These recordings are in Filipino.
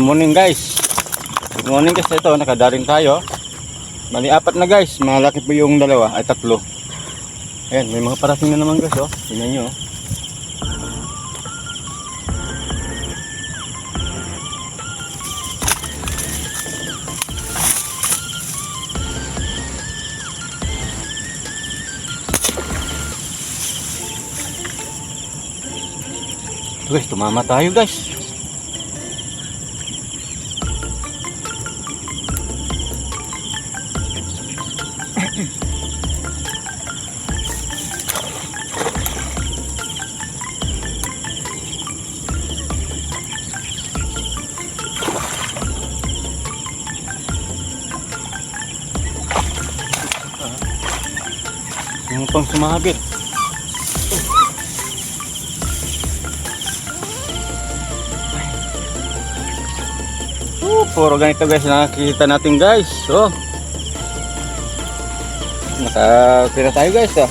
Morning guys. Good morning guys. Ito nakadaring tayo. Bali apat na guys. Malaki po yung dalawa ay tatlo. Ayan, may mga parating na naman guys, oh. Tingnan nyo. Guys, tumama tayo guys. Yung pang sumabit. Puro ganito guys nakikita natin guys. So nakatira tayo guys, oh.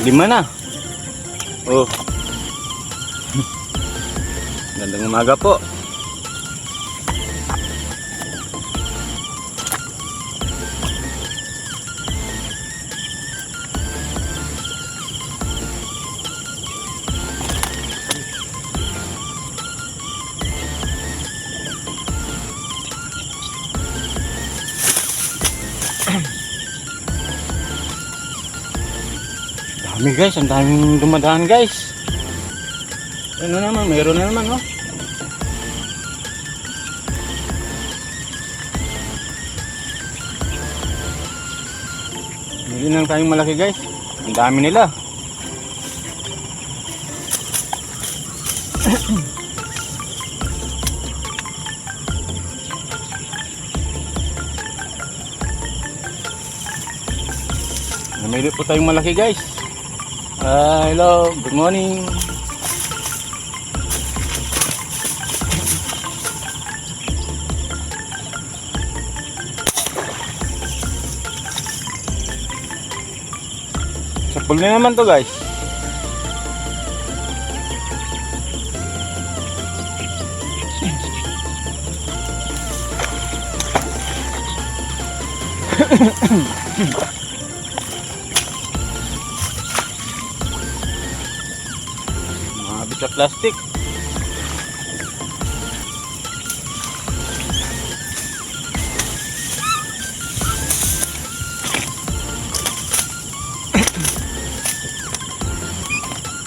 5 na. Oh. Gandang umaga po. Dami guys, ang daming dumadaan guys. Ano naman, mayroon na naman, oh. Hindi lang tayong malaki guys. Ang dami nila. Namili po tayong malaki guys. Hello, good morning. Sapul na naman to guys. Mabit sa plastic.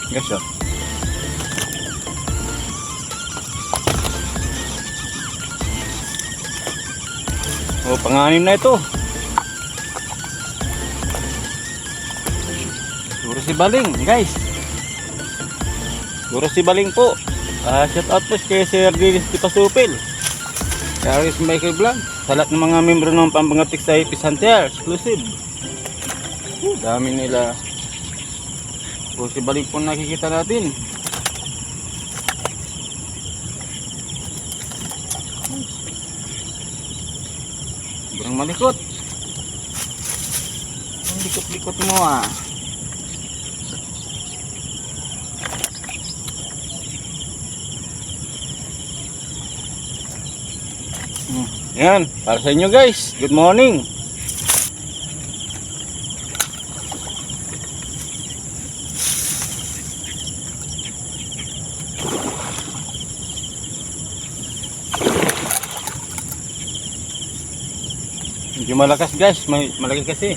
Guys, oh. Oh, pang-anim na ito. Puro si Baling, guys. Puro si Baling po. Shout out po kay Sir Dennis Di Pasupil, Charis Michael Vlog, sa lahat ng mga membro ng Pampangatik sa Ipis Hunter exclusive. Dami nila. Puro si Baling po nakikita natin. Sobrang malikot. Ang likot-likot mo, ah. Yan, para sa inyo guys. Good morning. Medyo malakas guys, malaki kasi.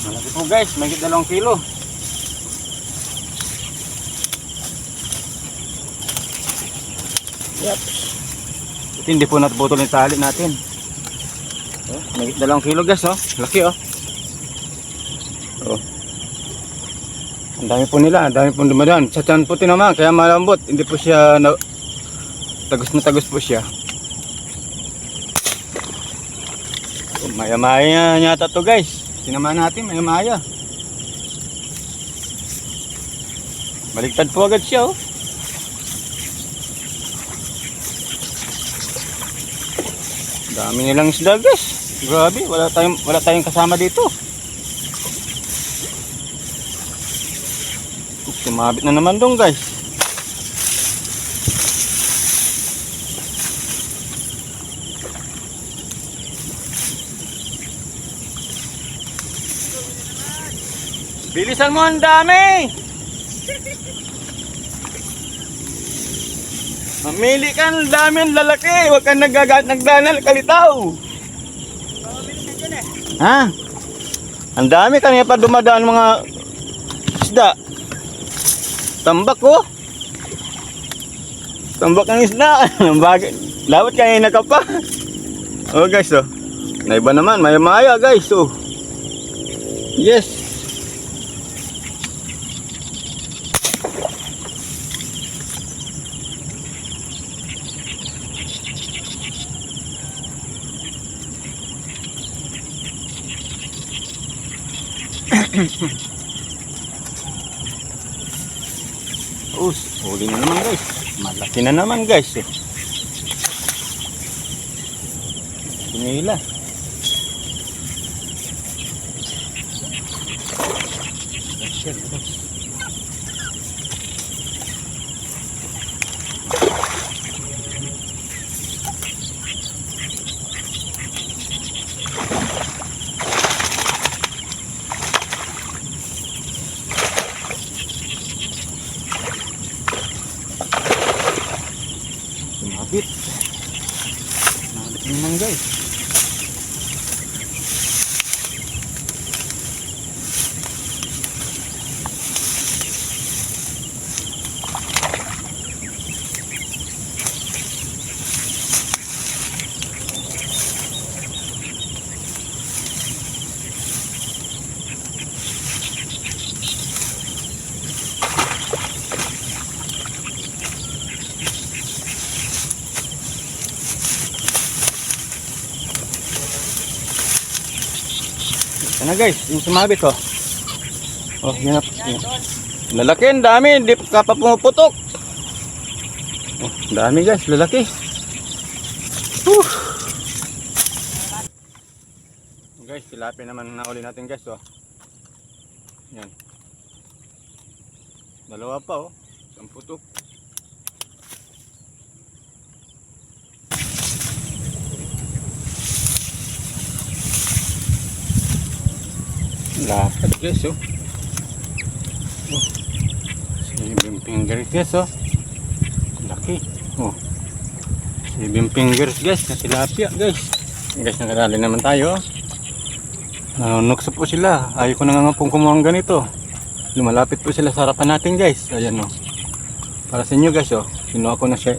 Malaki po guys, may 2 kilo. Yep. Ito, hindi po natuputol yung tali natin. Oh, may 2 kilo guys, oh. Laki, oh. Oh. Ang dami po nila, ang dami po dumadaan. Sa tiyan po naman, kaya malambot. Hindi po siya tagos na tagos po siya. Oh, maya-maya yata to guys. Sinamahan natin, maya-maya. Baligtad po agad siya, oh. Dami nilang isda guys. Grabe, wala tayong kasama dito. Sumabit na naman dong guys. Bilisan mo, ang dami. Mamili ka, ang dami, ang lalaki. Huwag kang nagdanal, kalitaw. Ha? Ang dami, kanina pa dumadaan mga isda. Tambak ko. Tambak ang isda. Dapat kanina ka pa. Oh guys, oh. Naiba naman, maya-maya guys, oh. Yes. Huli na naman guys. Malaki na naman guys, eh. Pinila. Sumabit. Sumabit naman guys. Ano guys, yung sumabit, oh. Oh, yan. Lalaki, ang dami, hindi ka pa pumuputok. Oh, dami guys, lalaki. Guys, tilapia naman na uli natin guys, oh. Yan. Dalawa pa, oh. Isang putok. Lapad guys, oh. Oh. 7 fingers guys, oh. Laki. Oh. 7 fingers guys na tilapia guys. Guys, nakadali naman tayo. Nukso po sila. Ayaw ko na nga pong kumuha ng ganito. Lumalapit po sila sa harapan natin guys. Ayan, oh. Para sa inyo guys, oh. Kinuha ko na siya.